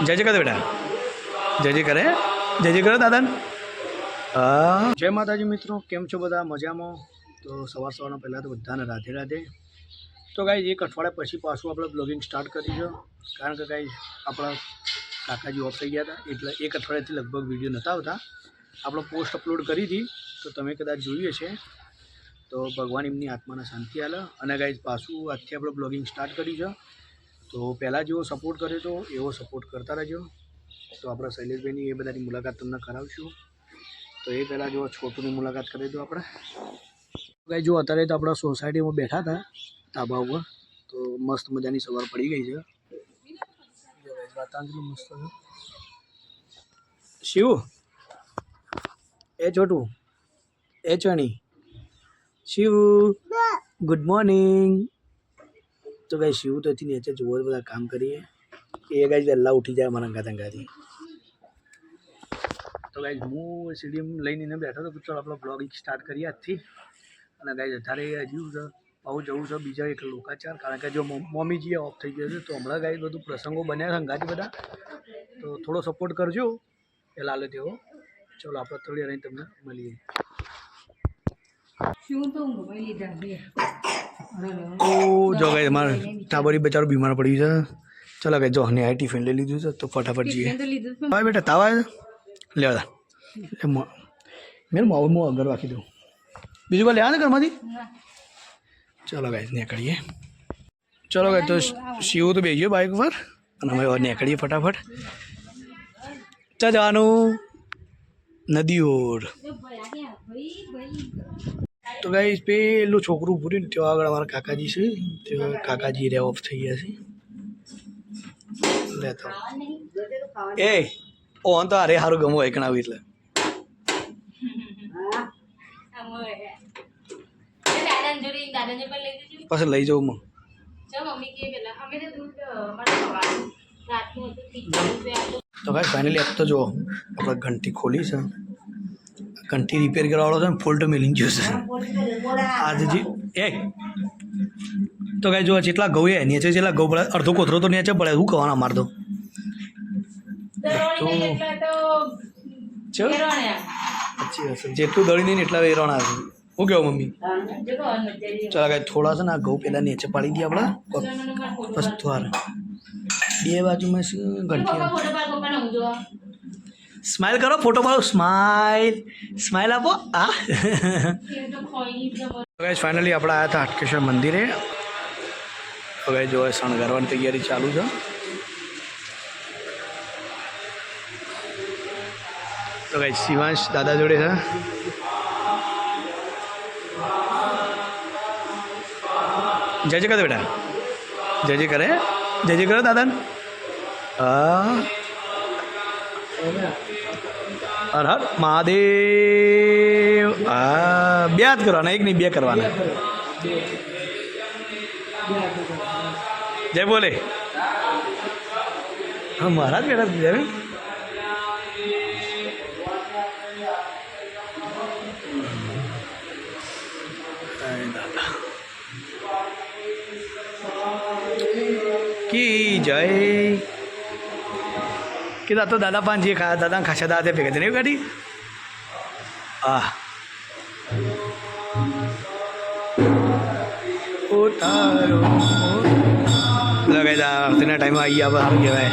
જય જય કરે બેટા, જય જય કરે, જય જય કરો દાદા. હા, જય માતાજી મિત્રો, કેમ છો બધા? મજામાં? તો સવારના પહેલાં તો બધાને રાધે રાધે. તો ગાઈઝ એક અઠવાડિયા પછી પાછું આપણે બ્લોગિંગ સ્ટાર્ટ કરીશું, કારણ કે ગાઈઝ આપણા કાકાજી ઓફ થઈ ગયા હતા, એટલે એક અઠવાડિયાથી લગભગ વિડીયો નહોતા આવતા. આપણે પોસ્ટ અપલોડ કરી હતી તો તમે કદાચ જોઈએ છે, તો ભગવાન એમની આત્માને શાંતિ આલે. અને ગાઈઝ પાછું આજથી આપણે બ્લોગિંગ સ્ટાર્ટ કરી છે, તો પહેલાં જેવો સપોર્ટ કર્યો હતો એવો સપોર્ટ કરતા રહેજો. તો આપણે શૈલેષભાઈની એ બધાની મુલાકાત તમને કરાવશું. તો એ પહેલાં જો છોટુની મુલાકાત કરી દો આપણે. ગાઈઝ જો અત્યારે તો આપણા સોસાયટીમાં બેઠા હતા ધાબા ઉપર, તો મસ્ત મજાની સવાર પડી ગઈ છે. વાતાવરણ મસ્ત છે. શિવ, એ છોટું, એ ચણી, શિવ ગુડ મોર્નિંગ. તો ગાઈઝ શિવ તો એથી નીચે જોવો બધા કામ કરીએ, એ ગાઈઝ વહેલા ઉઠી જાય મારા અંગાથી. તો ગાઈઝ હું સીડી લઈને બેઠો હતો, ચાલો આપણો બ્લોગિંગ સ્ટાર્ટ કરીએ આજથી. અને ગાઈઝ અત્યારે હજુ બહુ જવું છે બીજા એક લોકાચાર, કારણ કે જો મમ્મીજી ઓફ થઈ ગયો છે, તો હમણાં ગાઈઝ બધું પ્રસંગો બન્યા છે અંગાથી બધા, તો થોડો સપોર્ટ કરજો એ લાલે તેવો. ચલો આપણે થોડી રહીને તમને મળીએ. જો ગાઈઝ અમારે ટાબરી બચારો બીમાર પડ્યું છે. ચાલો ગાઈઝ જો ને આ ટિફિન લઈ લીધું છે, તો ફટાફટ જઈએ. હા બેટા તાવ આવે લેવા મેં હું આગળ રાખી દઉં, બીજું કોઈ લેવા ને ઘરમાંથી. ચલો ગાઈઝ નીકળીએ. ચલો ગાઈઝ તો શિવ તો બેસી ગયો બાઇક પર, અને અમે નીકળીએ ફટાફટ. ચા જવાનું નદી ઓર. તો ગાઈઝ પેલું છોકરું પૂરી ને ત્યાં આગળ અમારા કાકાજી છે, ત્યાં કાકાજી રે ઓફ થઈ ગયા છે. લેતો એ ઓન તો અરે સારું ગમો એકણાવું એટલે પછી લઈ જાઉં હું. તો ભાઈ ફાઇનલી આપ તો જો આપણે ઘંટી ખોલી છે, ઘંટી રિપેર કરવાવાળો છે ને ફોલ્ટ મેલિંગ ગયો છે આજે જી. એ તો કાંઈ જો જેટલા ઘઉં એ નીચે જેટલા ઘઉં પડે અડધો કોથરો તો નીચે પડે, શું કહેવાના અમારે તો જેટલું દળી નહીં એટલા વેરવાના છે. શું કહેવું મમ્મી? ચાલો કાંઈ થોડા છે ને આ ઘઉં પહેલાં નીચે પાડી દઈએ આપણે બસ થોડા બે બાજુમાં ઘંટી. સ્માઇલ કરો, ફોટો પાડો, સ્માઇલ સ્માઇલ આપો. આ ગાઈઝ ફાઇનલી આપણે આવ્યા હતા હાટકેશ્વર મંદિરે. હવે જો શણગારવાની તૈયારી ચાલુ છે. તો ગાઈઝ શિવાંશ દાદા જોડે છે. જય જય કરે બેટા, જય જય કરે, જય જય કરો દાદા. હા હર હર મહાદેવ. હા બે જ કરવાના, એક નહીં બે કરવાના. જય બોલે. હા મહારાજ બેટા જય. કી જય. કીધા તો દાદા પાન જે ખાયા દાદા ખાસા દાદા ભેગા થઈને ગાડી. હા ઓ તારો લગાઈ આરતીના ટાઈમે આવી આપણે સારું કહેવાય.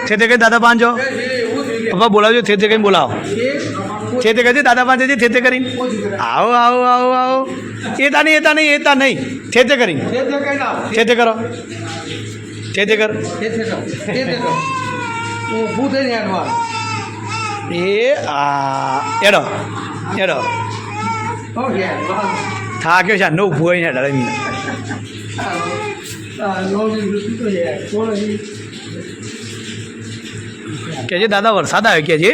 છે તે કઈ દાદા પાન જો પપ્પા બોલાવજો, છે તે કઈ બોલાવો, છે તે કહે દાદા પાસે છે તે કરીને આવો આવો આવો આવો. એતા નહીં એતા નહીં એતા નહીં, છે તે કરીને છે તે કરો, છે તે કર. એ આ એડો એડો થાક્યો છે નો ઉભો ને ડરે કે છે દાદા વરસાદ આવ્યો કે છે.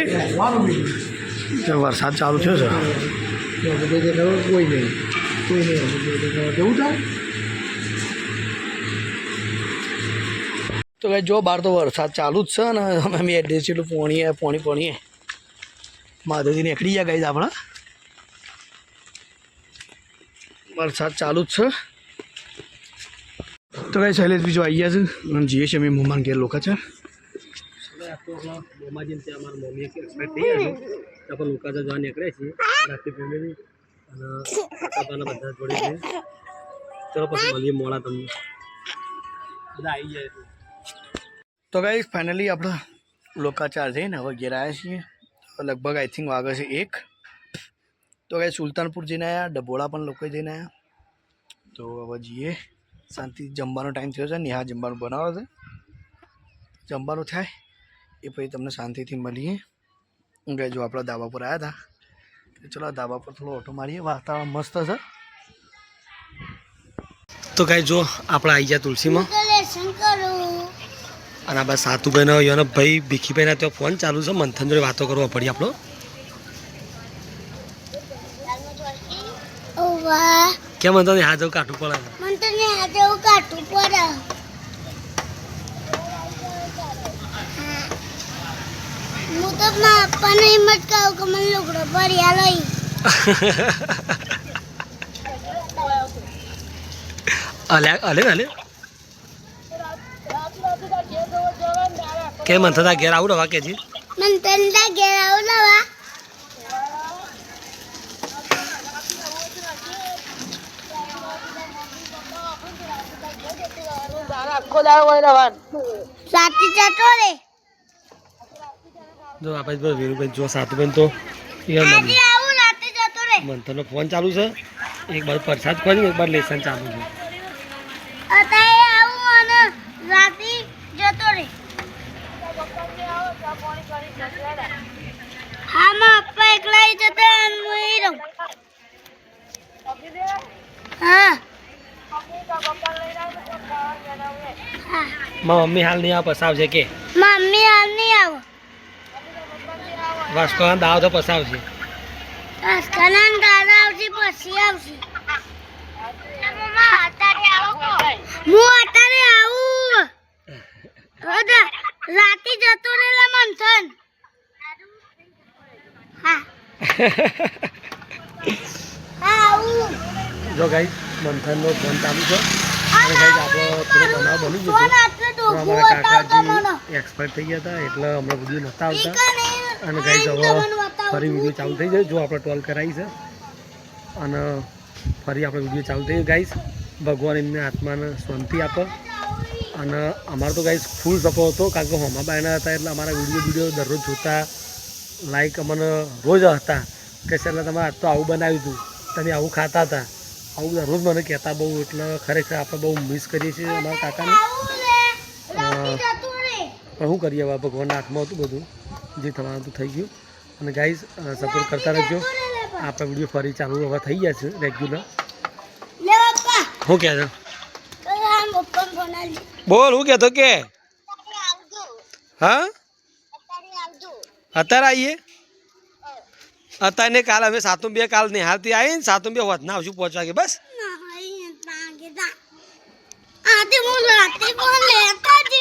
વરસાદ ચાલુ થયો છે. તો ભાઈ જો બહાર તો વરસાદ ચાલુ જ છે ને અમે એડ્રેસ એટલું પોણીએ માધવજી નીકળી ગયા ગાઈઝ આપણા. વરસાદ ચાલુ જ છે. તો કઈ શૈલેષ બીજું આવી ગયા છે અને જઈએ છીએ અમે મમ્માને ઘેર લોકો છે. મોમાજી ત્યાં અમારા મમ્મી એક્સપાયર થઈ ગયા છે તો લોકો જવા નીકળે છે રાત્રિ ફેમિલી અને કાકાના બધા જોડે છે. ચલો પછી મળીએ મોડા તમને બધા આવી જાય. તો કઈ ફાઇનલી આપણે લોકાચાર જઈને હવે ઘેર આવ્યા છીએ. લગભગ આઈ થિંક વાગે છે 1. તો કઈ સુલતાનપુર જઈને આવ્યા, ડભોળા પણ લોકો જઈને આવ્યા. તો હવે જઈએ શાંતિ. જમવાનો ટાઈમ થયો છે. નેહા જમવાનું બનાવે છે. જમવાનું થાય એ પછી તમને શાંતિથી મળીએ. ગઈ જો આપણા ધાબા પર આવ્યા હતા. ચલો ધાબા પર થોડો ઓટો મારીએ. વાતાવરણ મસ્ત છે. તો કાંઈ જો આપણે આવી ગયા તુલસીમાં અને આ બસ સાતુભાઈનો યોનો ભાઈ ભીખીભાઈના ત્યાં ફોન ચાલુ છે. મંથન જોડે વાતો કરવા પડી આપણો. કેમ હતો ને હાથ જવું કાઠું પડે હું તો પપ્પાને એમ જ કહું કે મને લુગડો ભર્યા લઈ. અલે કે મન થતા ઘેર આવું રવા કે જી મને તંદા ઘેર આવું લવા. સાથી જતો રે. જો આપણે વીરુભાઈ જો સાતુભાઈ તો આજે આવું રાતે જતો રે. મંથનનો ફોન ચાલુ છે. એક બાર પ્રસાદ ખોલી એક બાર લેસન ચાલુ છે. અત્યારે આવું અને રાતે જતો રે. હા માં પપ્પા એકલા જતા અને હું અહીં રહું. હા મમ્મી હાલ નહીં આવે પસાવશે કે મમ્મી હાલ નહીં આવો. વાસ્કો દાવ તો પસાવશે. આસ્કાના દાદા આવશે પછી આવશે. હું અત્યારે આવું. રાતે જતો રહેલા મંથન. હા હા આવું. જો ગાઈ મંથનનો ફોન ચાલુ છે અને ગાઈ આપણો થોડો બનાવ બની ગયો હતો. અમારા કાકાજી એક્સપાયર થઈ ગયા હતા એટલે હમણાં વિડીયો નહોતા આવતા. અને ગાઈ હવે ફરી વિડીયો ચાલુ થઈ જાય. જો આપણે ટોલ કરાવી છે અને ફરી આપણે વિડીયો ચાલુ થઈ ગયો. ગાઈસ ભગવાન એમને આત્માને શાંતિ આપે. અને અમારો તો ગાઈસ ફૂલ સપોર્ટ હતો કારણ કે હોમા બાયના હતા એટલે અમારા વિડીયો દરરોજ જોતા લાઈક અમને રોજ હતા કે સર તમે આજ તો આવું બનાવ્યું હતું, તમે આવું ખાતા હતા, આવું દરરોજ મને કહેતા બહુ. એટલે ખરેખર આપણે બહુ મિસ કરીએ છીએ અમારા કાકાને. પણ શું કરીએ હવે ભગવાનના હાથમાં હતું બધું. જે થવાનું હતું થઈ ગયું. અને ગાઈઝ સપોર્ટ કરતા રહેજો. આપણા વિડીયો ફરી ચાલુ હવે થઈ ગયા છે રેગ્યુલર. શું કહે છે? બોલ હું કહેતો કે હા અત્યારે આવીએ. અત્યારે કાલ અમે 7-2 કાલ નિહાળતી આવીને 7-2 વધના આવશું પહોંચવા કે બસ. આથી હું રાતે પણ લેતા જ